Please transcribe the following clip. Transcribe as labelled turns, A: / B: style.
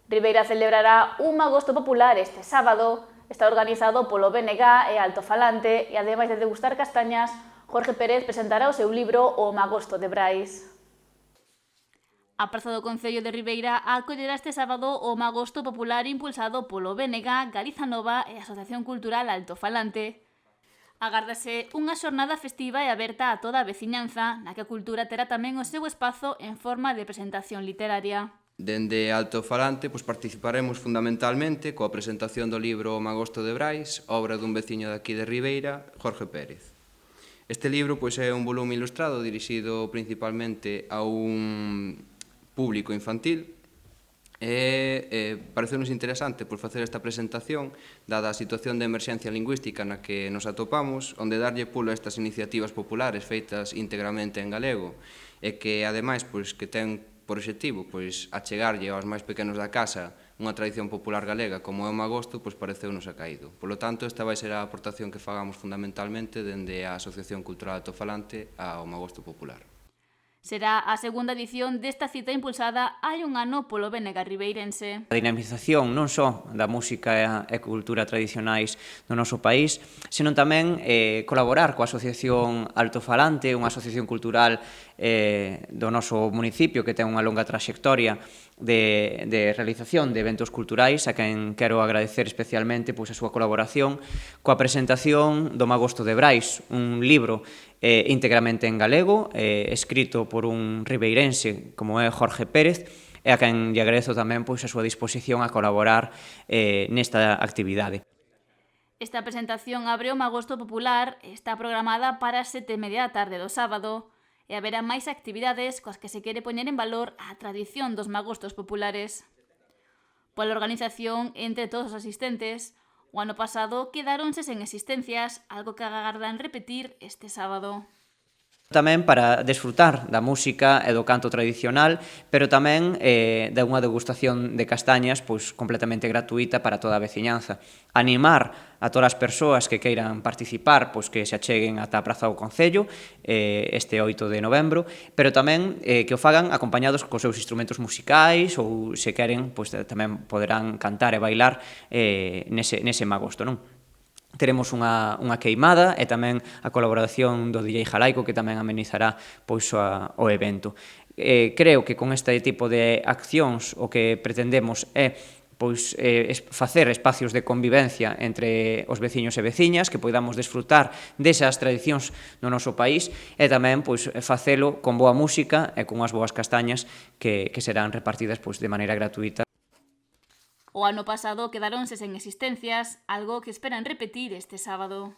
A: Ribeira celebrará un magosto popular este sábado. Está organizado polo BNG e Altofalante e, ademais de degustar castañas, Jorge Pérez presentará o seu libro O Magosto de Brais. A Praza do Concello de Ribeira acollerá este sábado o Magosto Popular impulsado polo BNG, Galiza Nova e a Asociación Cultural Altofalante. Agárdase unha xornada festiva e aberta a toda a veciñanza, na que a cultura terá tamén o seu espazo en forma de presentación literaria.
B: Dende Altofalante participaremos fundamentalmente coa presentación do libro O Magosto de Brais, obra dun veciño daqui de Ribeira, Jorge Pérez. Este libro é un volume ilustrado dirixido principalmente a un público infantil e parece-nos interesante facer esta presentación dada a situación de emerxencia lingüística na que nos atopamos, onde darlle pulo a estas iniciativas populares feitas íntegramente en galego e que, ademais, que ten por obxectivo achegarlle aos máis pequenos da casa unha tradición popular galega como é o magosto, pareceu-nos acaído. Polo tanto, esta vai ser a aportación que fagamos fundamentalmente dende a Asociación Cultural Altofalante ao magosto popular.
A: Será a segunda edición desta cita impulsada hai un ano polo BNG ribeirense.
C: A dinamización non só da música e cultura tradicionais do noso país, senón tamén colaborar coa Asociación Altofalante, unha asociación cultural do noso municipio que ten unha longa traxectoria de realización de eventos culturais, a quen quero agradecer especialmente a súa colaboración coa presentación do Magosto de Brais, un libro íntegramente en galego, escrito por un ribeirense como é Jorge Pérez, e a quen lle agradezo tamén a súa disposición a colaborar nesta actividade.
A: Esta presentación abre o Magosto Popular e está programada para as 7:30 da tarde do sábado, e haberá máis actividades coas que se quere poñer en valor a tradición dos magostos populares. Pola organización entre todos os asistentes, o ano pasado quedáronse sen existencias, algo que agardan repetir este sábado.
C: Tamén para desfrutar da música e do canto tradicional, pero tamén de unha degustación de castañas completamente gratuita para toda a veciñanza. Animar a todas as persoas que queiran participar que se acheguen ata a Praza do Concello este 8 de novembro, pero tamén que o fagan acompañados cos seus instrumentos musicais ou, se queren, tamén poderán cantar e bailar nese magosto, non? Teremos unha queimada e tamén a colaboración do DJ Jalaico, que tamén amenizará o evento. Creo que con este tipo de accións o que pretendemos é facer espacios de convivencia entre os veciños e veciñas, que podamos desfrutar desas tradicións no noso país e tamén facelo con boa música e con unhas boas castañas que serán repartidas de maneira gratuita.
A: O ano pasado quedáronse sen existencias, algo que esperan repetir este sábado.